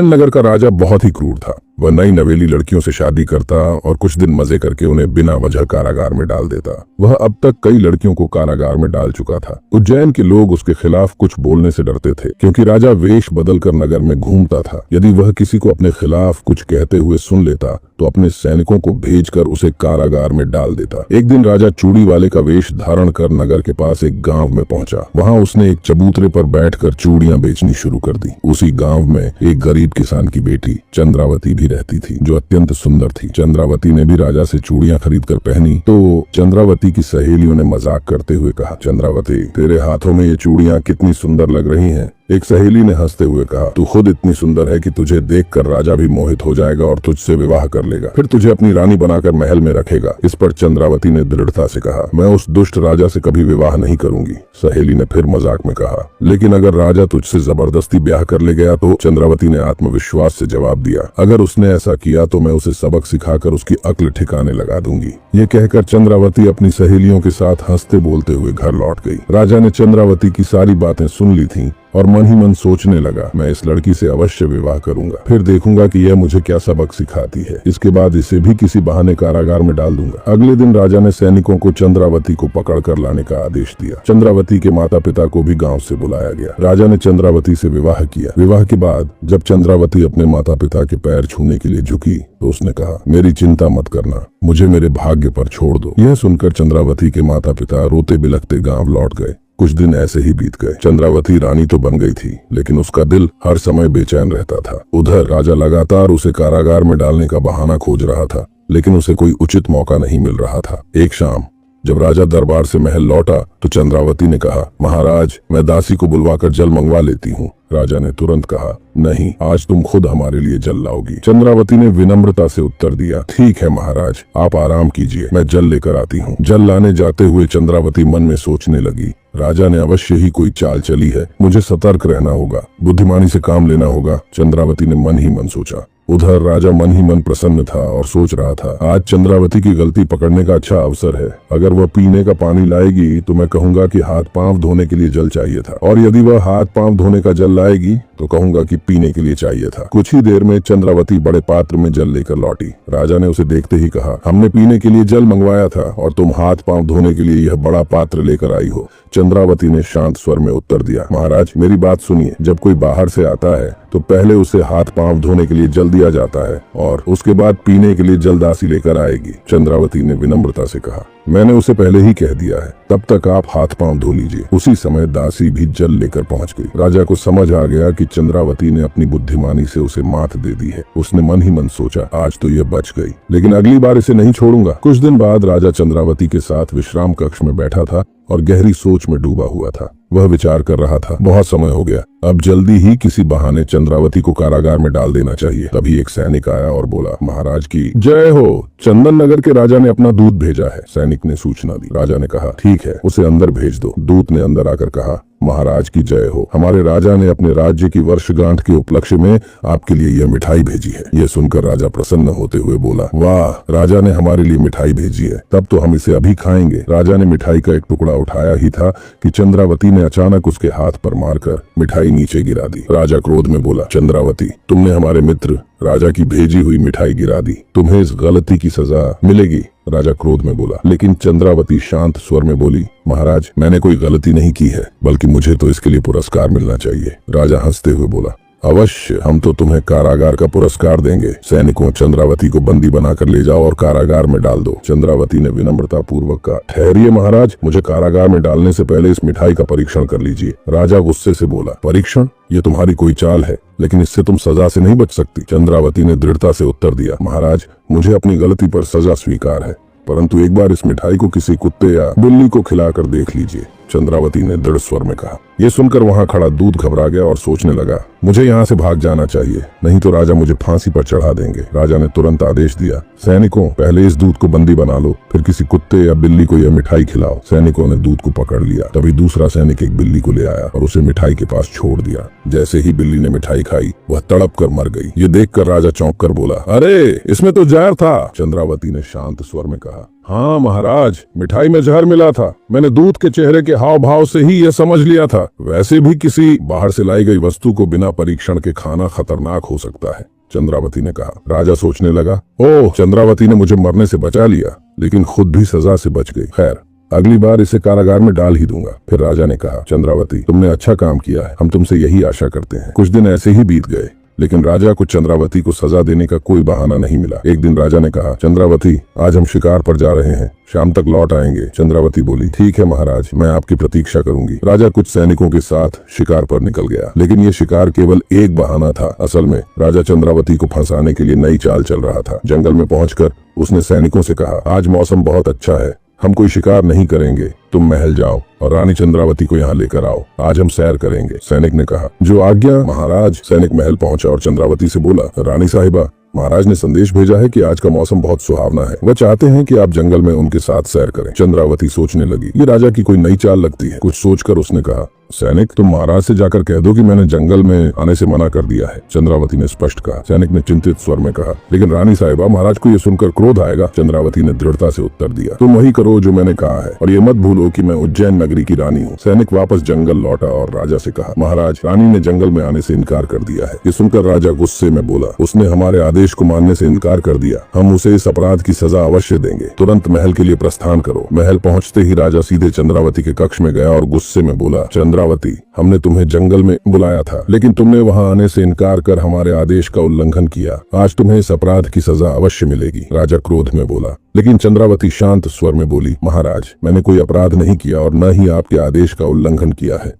नगर का राजा बहुत ही क्रूर था। वह नई नवेली लड़कियों से शादी करता और कुछ दिन मजे करके उन्हें बिना वजह कारागार में डाल देता। वह अब तक कई लड़कियों को कारागार में डाल चुका था। उज्जैन के लोग उसके खिलाफ कुछ बोलने से डरते थे, क्योंकि राजा वेश बदलकर नगर में घूमता था। यदि वह किसी को अपने खिलाफ कुछ कहते हुए सुन लेता तो अपने सैनिकों को भेजकर उसे कारागार में डाल देता। एक दिन राजा चूड़ी वाले का वेश धारण कर नगर के पास एक गांव में पहुंचा। वहां उसने एक चबूतरे पर बैठकर चूड़ियां बेचनी शुरू कर दी। उसी गांव में एक गरीब किसान की बेटी चंद्रावती भी रहती थी, जो अत्यंत सुंदर थी। चंद्रावती ने भी राजा से चूड़ियां खरीद कर पहनी तो चंद्रावती की सहेलियों ने मजाक करते हुए कहा, चंद्रावती, तेरे हाथों में ये चूड़ियां कितनी सुंदर लग रही हैं। एक सहेली ने हंसते हुए कहा, तू खुद इतनी सुंदर है कि तुझे देखकर राजा भी मोहित हो जाएगा और तुझसे विवाह कर लेगा, फिर तुझे अपनी रानी बनाकर महल में रखेगा। इस पर चंद्रावती ने दृढ़ता से कहा, मैं उस दुष्ट राजा से कभी विवाह नहीं करूंगी। सहेली ने फिर मजाक में कहा, लेकिन अगर राजा तुझसे जबरदस्ती ब्याह कर ले गया तो? चंद्रावती ने आत्मविश्वास से जवाब दिया, अगर उसने ऐसा किया तो मैं उसे सबक सिखाकर उसकी अक्ल ठिकाने लगा दूंगी। ये कहकर चंद्रावती अपनी सहेलियों के साथ हंसते बोलते हुए घर लौट गई। राजा ने चंद्रावती की सारी बातें सुन ली थी और मन ही मन सोचने लगा, मैं इस लड़की से अवश्य विवाह करूंगा, फिर देखूंगा कि यह मुझे क्या सबक सिखाती है। इसके बाद इसे भी किसी बहाने कारागार में डाल दूंगा। अगले दिन राजा ने सैनिकों को चंद्रावती को पकड़ कर लाने का आदेश दिया। चंद्रावती के माता पिता को भी गांव से बुलाया गया। राजा ने चंद्रावती से विवाह किया। विवाह के बाद जब चंद्रावती अपने माता पिता के पैर छूने के लिए झुकी तो उसने कहा, मेरी चिंता मत करना, मुझे मेरे भाग्य पर छोड़ दो। यह सुनकर चंद्रावती के माता पिता रोते बिलखते गाँव लौट गए। कुछ दिन ऐसे ही बीत गए। चंद्रावती रानी तो बन गई थी, लेकिन उसका दिल हर समय बेचैन रहता था। उधर राजा लगातार उसे कारागार में डालने का बहाना खोज रहा था, लेकिन उसे कोई उचित मौका नहीं मिल रहा था। एक शाम जब राजा दरबार से महल लौटा तो चंद्रावती ने कहा, महाराज, मैं दासी को बुलवाकर जल मंगवा लेती हूँ। राजा ने तुरंत कहा, नहीं, आज तुम खुद हमारे लिए जल लाओगी। चंद्रावती ने विनम्रता से उत्तर दिया, ठीक है महाराज, आप आराम कीजिए, मैं जल लेकर आती हूँ। जल लाने जाते हुए चंद्रावती मन में सोचने लगी, राजा ने अवश्य ही कोई चाल चली है, मुझे सतर्क रहना होगा, बुद्धिमानी से काम लेना होगा। चंद्रावती ने मन ही मन सोचा। उधर राजा मन ही मन प्रसन्न था और सोच रहा था, आज चंद्रावती की गलती पकड़ने का अच्छा अवसर है। अगर वह पीने का पानी लाएगी तो मैं कहूंगा कि हाथ पांव धोने के लिए जल चाहिए था, और यदि वह हाथ पांव धोने का जल लाएगी तो कहूंगा कि पीने के लिए चाहिए था। कुछ ही देर में चंद्रावती बड़े पात्र में जल लेकर लौटी। राजा ने उसे देखते ही कहा, हमने पीने के लिए जल मंगवाया था और तुम हाथ पांव धोने के लिए यह बड़ा पात्र लेकर आई हो। चंद्रावती ने शांत स्वर में उत्तर दिया, महाराज, मेरी बात सुनिए, जब कोई बाहर से आता है तो पहले उसे हाथ पांव धोने के लिए जल दिया जाता है और उसके बाद पीने के लिए जल दासी लेकर आएगी। चंद्रावती ने विनम्रता से कहा, मैंने उसे पहले ही कह दिया है, तब तक आप हाथ पांव धो लीजिए। उसी समय दासी भी जल लेकर पहुंच गई। राजा को समझ आ गया कि चंद्रावती ने अपनी बुद्धिमानी से उसे मात दे दी है। उसने मन ही मन सोचा, आज तो ये बच गई, लेकिन अगली बार इसे नहीं छोड़ूंगा। कुछ दिन बाद राजा चंद्रावती के साथ विश्राम कक्ष में बैठा था और गहरी सोच में डूबा हुआ था। वह विचार कर रहा था, बहुत समय हो गया, अब जल्दी ही किसी बहाने चंद्रावती को कारागार में डाल देना चाहिए। तभी एक सैनिक आया और बोला, महाराज की जय हो, चंदन नगर के राजा ने अपना दूत भेजा है। सैनिक ने सूचना दी। राजा ने कहा, ठीक है, उसे अंदर भेज दो। दूत ने अंदर आकर कहा, महाराज की जय हो, हमारे राजा ने अपने राज्य की वर्षगांठ के उपलक्ष्य में आपके लिए यह मिठाई भेजी है। यह सुनकर राजा प्रसन्न होते हुए बोला, वाह, राजा ने हमारे लिए मिठाई भेजी है, तब तो हम इसे अभी खाएंगे। राजा ने मिठाई का एक टुकड़ा उठाया ही था कि चंद्रावती ने अचानक उसके हाथ पर मारकर मिठाई नीचे गिरा दी। राजा क्रोध में बोला, चंद्रावती, तुमने हमारे मित्र राजा की भेजी हुई मिठाई गिरा दी, तुम्हें इस गलती की सजा मिलेगी। राजा क्रोध में बोला, लेकिन चंद्रावती शांत स्वर में बोली, महाराज, मैंने कोई गलती नहीं की है, बल्कि मुझे तो इसके लिए पुरस्कार मिलना चाहिए। राजा हंसते हुए बोला, अवश्य, हम तो तुम्हें कारागार का पुरस्कार देंगे। सैनिकों, चंद्रावती को बंदी बनाकर ले जाओ और कारागार में डाल दो। चंद्रावती ने विनम्रता पूर्वक कहा, ठहरिए महाराज, मुझे कारागार में डालने से पहले इस मिठाई का परीक्षण कर लीजिए। राजा गुस्से से बोला, परीक्षण? ये तुम्हारी कोई चाल है, लेकिन इससे तुम सजा से नहीं बच सकती। चंद्रावती ने दृढ़ता से उत्तर दिया, महाराज, मुझे अपनी गलती पर सजा स्वीकार है, परंतु एक बार इस मिठाई को किसी कुत्ते या बिल्ली को खिलाकर देख लीजिए। चंद्रावती ने दृढ़ स्वर में कहा। यह सुनकर वहां खड़ा दूत घबरा गया और सोचने लगा, मुझे यहाँ से भाग जाना चाहिए, नहीं तो राजा मुझे फांसी पर चढ़ा देंगे। राजा ने तुरंत आदेश दिया, सैनिकों, पहले इस दूत को बंदी बना लो, फिर किसी कुत्ते या बिल्ली को यह मिठाई खिलाओ। सैनिकों ने दूत को पकड़ लिया। तभी दूसरा सैनिक एक बिल्ली को ले आया और उसे मिठाई के पास छोड़ दिया। जैसे ही बिल्ली ने मिठाई खाई, वह तड़प कर मर गई। ये देखकर राजा चौंक कर बोला, अरे, इसमें तो जहर था। चंद्रावती ने शांत स्वर में कहा, हाँ महाराज, मिठाई में जहर मिला था। मैंने दूध के चेहरे के हाव भाव से ही यह समझ लिया था। वैसे भी किसी बाहर से लाई गई वस्तु को बिना परीक्षण के खाना खतरनाक हो सकता है, चंद्रावती ने कहा। राजा सोचने लगा, ओह, चंद्रावती ने मुझे मरने से बचा लिया, लेकिन खुद भी सजा से बच गई। खैर, अगली बार इसे कारागार में डाल ही दूंगा। फिर राजा ने कहा, चंद्रावती, तुमने अच्छा काम किया है, हम तुमसे यही आशा करते हैं। कुछ दिन ऐसे ही बीत गए, लेकिन राजा को चंद्रावती को सजा देने का कोई बहाना नहीं मिला। एक दिन राजा ने कहा, चंद्रावती, आज हम शिकार पर जा रहे हैं, शाम तक लौट आएंगे। चंद्रावती बोली, ठीक है महाराज, मैं आपकी प्रतीक्षा करूंगी। राजा कुछ सैनिकों के साथ शिकार पर निकल गया, लेकिन ये शिकार केवल एक बहाना था। असल में राजा चंद्रावती को फंसाने के लिए नई चाल चल रहा था। जंगल में पहुंचकर उसने सैनिकों से कहा, आज मौसम बहुत अच्छा है, हम कोई शिकार नहीं करेंगे, तुम महल जाओ और रानी चंद्रावती को यहाँ लेकर आओ, आज हम सैर करेंगे। सैनिक ने कहा, जो आज्ञा महाराज। सैनिक महल पहुंचा और चंद्रावती से बोला, रानी साहिबा, महाराज ने संदेश भेजा है कि आज का मौसम बहुत सुहावना है, वह चाहते हैं कि आप जंगल में उनके साथ सैर करें। चंद्रावती सोचने लगी, ये राजा की कोई नई चाल लगती है। कुछ सोचकर उसने कहा, सैनिक, तुम महाराज से जाकर कह दो कि मैंने जंगल में आने से मना कर दिया है। चंद्रावती ने स्पष्ट कहा। सैनिक ने चिंतित स्वर में कहा, लेकिन रानी साहिबा, महाराज को ये सुनकर क्रोध आएगा। चंद्रावती ने दृढ़ता से उत्तर दिया, तुम वही करो जो मैंने कहा है, और ये मत भूलो कि मैं उज्जैन नगरी की रानी हूँ। सैनिक वापस जंगल लौटा और राजा से कहा, महाराज, रानी ने जंगल में आने से इनकार कर दिया है। ये सुनकर राजा गुस्से में बोला, उसने हमारे आदेश को मानने से इनकार कर दिया, हम उसे इस अपराध की सजा अवश्य देंगे। तुरंत महल के लिए प्रस्थान करो। महल पहुंचते ही राजा सीधे चंद्रावती के कक्ष में गया और गुस्से में बोला, चंद्रावती, हमने तुम्हें जंगल में बुलाया था, लेकिन तुमने वहां आने से इनकार कर हमारे आदेश का उल्लंघन किया। आज तुम्हें इस अपराध की सजा अवश्य मिलेगी। राजा क्रोध में बोला, लेकिन चंद्रावती शांत स्वर में बोली, महाराज, मैंने कोई अपराध नहीं किया और न ही आपके आदेश का उल्लंघन किया है,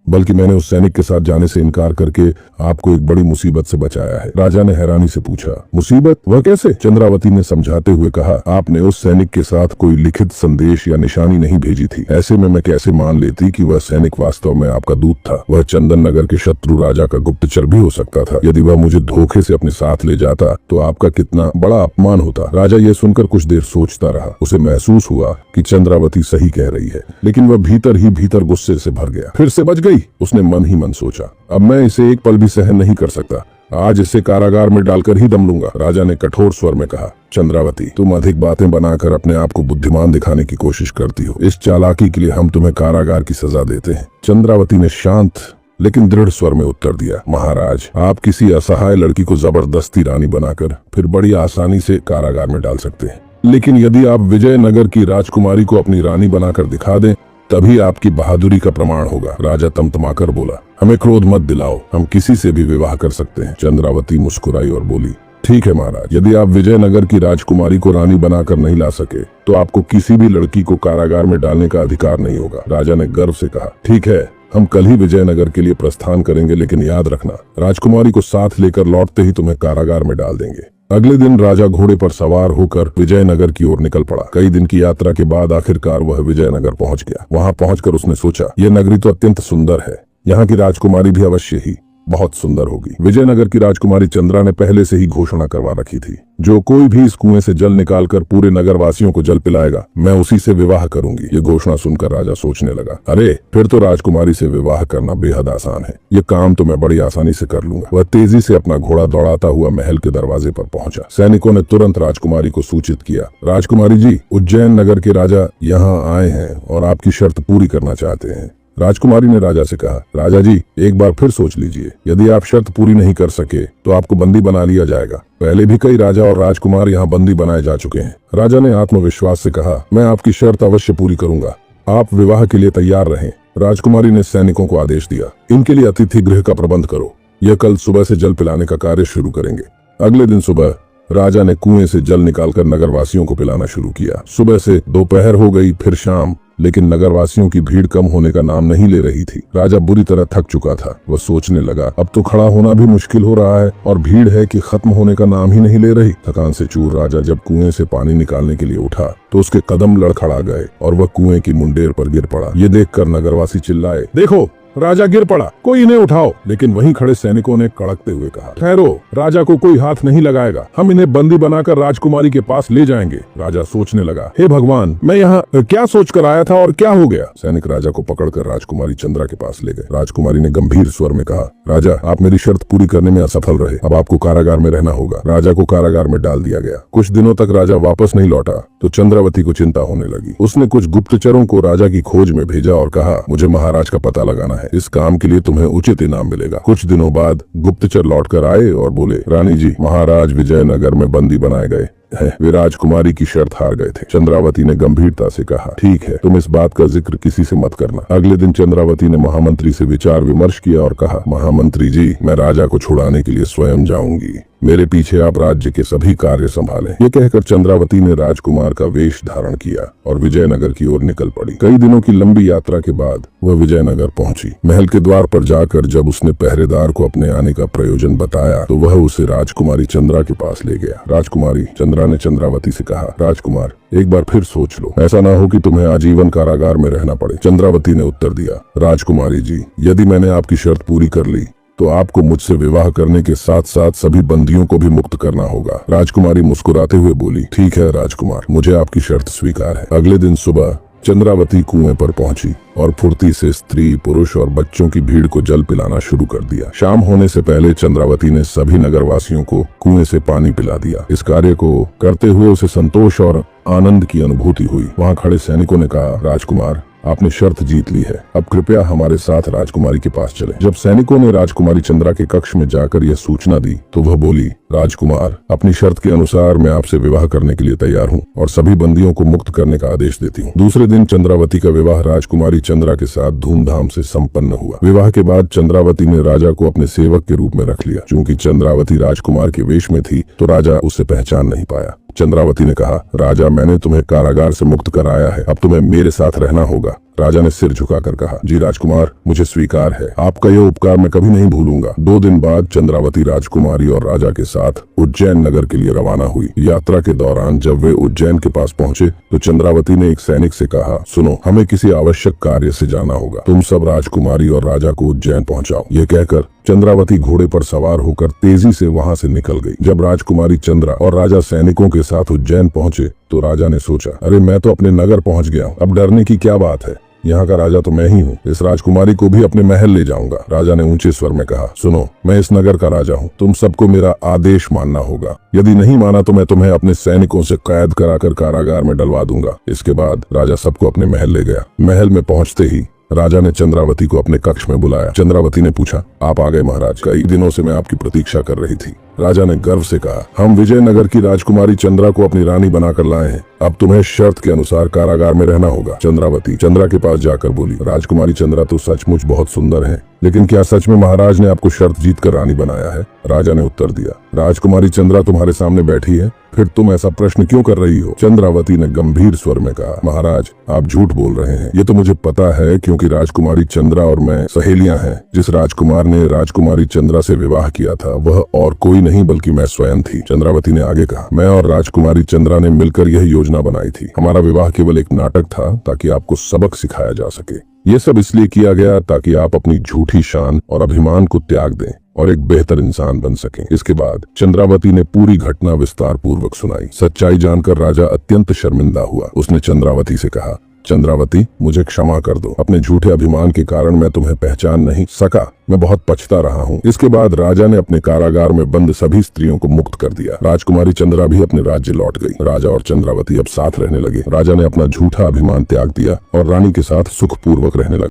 बल्कि मैंने उस सैनिक के साथ जाने से इनकार करके आपको एक बड़ी मुसीबत से बचाया है। राजा ने हैरानी से पूछा, मुसीबत? वह कैसे? चंद्रावती ने समझाते हुए कहा, आपने उस सैनिक के साथ कोई लिखित संदेश या निशानी नहीं भेजी थी। ऐसे में मैं कैसे मान लेती कि वह सैनिक वास्तव में आपका दूत था? वह चंदन नगर के शत्रु राजा का गुप्तचर भी हो सकता था। यदि वह मुझे धोखे से अपने साथ ले जाता तो आपका कितना बड़ा अपमान होता। राजा ये सुनकर कुछ देर सोचता रहा। उसे महसूस हुआ कि चंद्रावती सही कह रही है, लेकिन वह भीतर ही भीतर गुस्से से भर गया। फिर से बच गई, उसने मन ही मन सोचा। अब मैं इसे एक पल भी सहन नहीं कर सकता, आज इसे कारागार में डालकर ही दम लूंगा। राजा ने कठोर स्वर में कहा, चंद्रावती, तुम अधिक बातें बनाकर अपने आप को बुद्धिमान दिखाने की कोशिश करती हो। इस चालाकी के लिए हम तुम्हें कारागार की सजा देते हैं। चंद्रावती ने शांत लेकिन दृढ़ स्वर में उत्तर दिया, महाराज, आप किसी असहाय लड़की को जबरदस्ती रानी बनाकर फिर बड़ी आसानी से कारागार में डाल सकते हैं, लेकिन यदि आप विजयनगर की राजकुमारी को अपनी रानी बनाकर दिखा दें, तभी आपकी बहादुरी का प्रमाण होगा। राजा तमतमाकर बोला, हमें क्रोध मत दिलाओ, हम किसी से भी विवाह कर सकते हैं। चंद्रावती मुस्कुराई और बोली, ठीक है महाराज, यदि आप विजयनगर की राजकुमारी को रानी बनाकर नहीं ला सके तो आपको किसी भी लड़की को कारागार में डालने का अधिकार नहीं होगा। राजा ने गर्व से कहा, ठीक है, हम कल ही विजयनगर के लिए प्रस्थान करेंगे, लेकिन याद रखना, राजकुमारी को साथ लेकर लौटते ही तुम्हें कारागार में डाल देंगे। अगले दिन राजा घोड़े पर सवार होकर विजयनगर की ओर निकल पड़ा। कई दिन की यात्रा के बाद आखिरकार वह विजयनगर पहुंच गया। वहां पहुंचकर उसने सोचा, यह नगरी तो अत्यंत सुंदर है, यहाँ की राजकुमारी भी अवश्य ही बहुत सुंदर होगी। विजयनगर की राजकुमारी चंद्रा ने पहले से ही घोषणा करवा रखी थी, जो कोई भी इस कुएं से जल निकालकर पूरे नगर वासियों को जल पिलाएगा, मैं उसी से विवाह करूंगी। ये घोषणा सुनकर राजा सोचने लगा, अरे फिर तो राजकुमारी से विवाह करना बेहद आसान है, ये काम तो मैं बड़ी आसानी से कर लूंगा। वह तेजी से अपना घोड़ा दौड़ाता हुआ महल के दरवाजे पर पहुंचा। सैनिकों ने तुरंत राजकुमारी को सूचित किया, राजकुमारी जी, उज्जैन नगर के राजा यहाँ आए हैं और आपकी शर्त पूरी करना चाहते हैं। राजकुमारी ने राजा से कहा, राजा जी, एक बार फिर सोच लीजिए, यदि आप शर्त पूरी नहीं कर सके तो आपको बंदी बना लिया जाएगा। पहले भी कई राजा और राजकुमार यहाँ बंदी बनाए जा चुके हैं। राजा ने आत्मविश्वास से कहा, मैं आपकी शर्त अवश्य पूरी करूंगा, आप विवाह के लिए तैयार रहें। राजकुमारी ने सैनिकों को आदेश दिया, इनके लिए अतिथि गृह का प्रबंध करो, यह कल सुबह से जल पिलाने का कार्य शुरू करेंगे। अगले दिन सुबह राजा ने कुएं से जल निकालकर नगरवासियों को पिलाना शुरू किया। सुबह से दोपहर हो गई, फिर शाम, लेकिन नगरवासियों की भीड़ कम होने का नाम नहीं ले रही थी। राजा बुरी तरह थक चुका था। वह सोचने लगा, अब तो खड़ा होना भी मुश्किल हो रहा है और भीड़ है कि खत्म होने का नाम ही नहीं ले रही। थकान से चूर राजा जब कुएं से पानी निकालने के लिए उठा तो उसके कदम लड़खड़ा गए और वह कुएं की मुंडेर पर गिर पड़ा। ये देखकर नगरवासी चिल्लाए, देखो राजा गिर पड़ा, कोई इन्हें उठाओ। लेकिन वहीं खड़े सैनिकों ने कड़कते हुए कहा, ठहरो, राजा को कोई हाथ नहीं लगाएगा, हम इन्हें बंदी बनाकर राजकुमारी के पास ले जाएंगे। राजा सोचने लगा, हे भगवान, मैं यहाँ क्या सोच कर आया था और क्या हो गया। सैनिक राजा को पकड़कर राजकुमारी चंद्रा के पास ले गए। राजकुमारी ने गंभीर स्वर में कहा, राजा, आप मेरी शर्त पूरी करने में असफल रहे, अब आपको कारागार में रहना होगा। राजा को कारागार में डाल दिया गया। कुछ दिनों तक राजा वापस नहीं लौटा तो चंद्रावती को चिंता होने लगी। उसने कुछ गुप्तचरों को राजा की खोज में भेजा और कहा, मुझे महाराज का पता लगाना है, इस काम के लिए तुम्हें उचित इनाम मिलेगा। कुछ दिनों बाद गुप्तचर लौटकर आए और बोले, रानी जी, महाराज विजयनगर में बंदी बनाए गए हैं। वे राजकुमारी की शर्त हार गए थे। चंद्रावती ने गंभीरता से कहा, ठीक है, तुम इस बात का जिक्र किसी से मत करना। अगले दिन चंद्रावती ने महामंत्री से विचार विमर्श किया और कहा, महामंत्री जी, मैं राजा को छुड़ाने के लिए स्वयं जाऊंगी, मेरे पीछे आप राज्य के सभी कार्य संभालें। ये कहकर चंद्रावती ने राजकुमार का वेश धारण किया और विजयनगर की ओर निकल पड़ी। कई दिनों की लंबी यात्रा के बाद वह विजयनगर पहुंची। महल के द्वार पर जाकर जब उसने पहरेदार को अपने आने का प्रयोजन बताया तो वह उसे राजकुमारी चंद्रा के पास ले गया। राजकुमारी चंद्रा ने चंद्रावती से कहा, राजकुमार, एक बार फिर सोच लो, ऐसा ना हो कि तुम्हें आजीवन कारागार में रहना पड़े। चंद्रावती ने उत्तर दिया, राजकुमारी जी, यदि मैंने आपकी शर्त पूरी कर ली तो आपको मुझसे विवाह करने के साथ साथ सभी बंदियों को भी मुक्त करना होगा। राजकुमारी मुस्कुराते हुए बोली, ठीक है राजकुमार, मुझे आपकी शर्त स्वीकार है। अगले दिन सुबह चंद्रावती कुएं पर पहुंची और फुर्ती से स्त्री, पुरुष और बच्चों की भीड़ को जल पिलाना शुरू कर दिया। शाम होने से पहले चंद्रावती ने सभी नगरवासियों को कुएं से पानी पिला दिया। इस कार्य को करते हुए उसे संतोष और आनंद की अनुभूति हुई। वहाँ खड़े सैनिकों ने कहा, राजकुमार, आपने शर्त जीत ली है, अब कृपया हमारे साथ राजकुमारी के पास चलें। जब सैनिकों ने राजकुमारी चंद्रा के कक्ष में जाकर यह सूचना दी तो वह बोली, राजकुमार, अपनी शर्त के अनुसार मैं आपसे विवाह करने के लिए तैयार हूँ और सभी बंदियों को मुक्त करने का आदेश देती हूँ। दूसरे दिन चंद्रावती का विवाह राजकुमारी चंद्रा के साथ धूमधाम से संपन्न हुआ। विवाह के बाद चंद्रावती ने राजा को अपने सेवक के रूप में रख लिया। चूंकि चंद्रावती राजकुमार के वेश में थी तो राजा उसे पहचान नहीं पाया। चंद्रावती ने कहा, राजा, मैंने तुम्हें कारागार से मुक्त कराया है, अब तुम्हें मेरे साथ रहना होगा। राजा ने सिर झुकाकर कहा, जी राजकुमार, मुझे स्वीकार है, आपका यह उपकार मैं कभी नहीं भूलूंगा। 2 दिन बाद चंद्रावती राजकुमारी और राजा के साथ उज्जैन नगर के लिए रवाना हुई। यात्रा के दौरान जब वे उज्जैन के पास पहुंचे तो चंद्रावती ने एक सैनिक से कहा, सुनो, हमें किसी आवश्यक कार्य से जाना होगा, तुम सब राजकुमारी और राजा को उज्जैन पहुंचाओ। ये कहकर चंद्रावती घोड़े पर सवार होकर तेजी से वहां से निकल गई। जब राजकुमारी चंद्रा और राजा सैनिकों के साथ उज्जैन पहुंचे तो राजा ने सोचा, अरे मैं तो अपने नगर पहुंच गया हूं, अब डरने की क्या बात है, यहाँ का राजा तो मैं ही हूँ, इस राजकुमारी को भी अपने महल ले जाऊंगा। राजा ने ऊंचे स्वर में कहा, सुनो, मैं इस नगर का राजा हूँ, तुम सबको मेरा आदेश मानना होगा, यदि नहीं माना तो मैं तुम्हें अपने सैनिकों से कैद कराकर कारागार में डलवा दूंगा। इसके बाद राजा सबको अपने महल ले गया। महल में पहुंचते ही राजा ने चंद्रावती को अपने कक्ष में बुलाया। चंद्रावती ने पूछा, आप आ गए महाराज, कई दिनों से मैं आपकी प्रतीक्षा कर रही थी। राजा ने गर्व से कहा, हम विजयनगर की राजकुमारी चंद्रा को अपनी रानी बनाकर लाए हैं, अब तुम्हें शर्त के अनुसार कारागार में रहना होगा। चंद्रावती चंद्रा के पास जाकर बोली, राजकुमारी चंद्रा तो सचमुच बहुत सुंदर है, लेकिन क्या सच में महाराज ने आपको शर्त जीतकर रानी बनाया है? राजा ने उत्तर दिया, राजकुमारी चंद्रा तुम्हारे सामने बैठी है, फिर तुम ऐसा प्रश्न क्यों कर रही हो? चंद्रावती ने गंभीर स्वर में कहा, महाराज, आप झूठ बोल रहे हैं, ये तो मुझे पता है, क्योंकि राजकुमारी चंद्रा और मैं सहेलियां हैं। जिस राजकुमार ने राजकुमारी चंद्रा से विवाह किया था वह और कोई नहीं बल्कि मैं स्वयं थी। चंद्रावती ने आगे कहा, मैं और राजकुमारी चंद्रा ने मिलकर यह योजना बनाई थी। हमारा विवाह केवल एक नाटक था ताकि आपको सबक सिखाया जा सके। ये सब इसलिए किया गया ताकि आप अपनी झूठी शान और अभिमान को त्याग दें और एक बेहतर इंसान बन सकें। इसके बाद चंद्रावती ने पूरी घटना विस्तार पूर्वक सुनाई। सच्चाई जानकर राजा अत्यंत शर्मिंदा हुआ। उसने चंद्रावती से कहा, चंद्रावती, मुझे क्षमा कर दो, अपने झूठे अभिमान के कारण मैं तुम्हें पहचान नहीं सका, मैं बहुत पछता रहा हूँ। इसके बाद राजा ने अपने कारागार में बंद सभी स्त्रियों को मुक्त कर दिया। राजकुमारी चंद्रा भी अपने राज्य लौट गई। राजा और चंद्रावती अब साथ रहने लगे। राजा ने अपना झूठा अभिमान त्याग दिया और रानी के साथ सुखपूर्वक रहने लगा।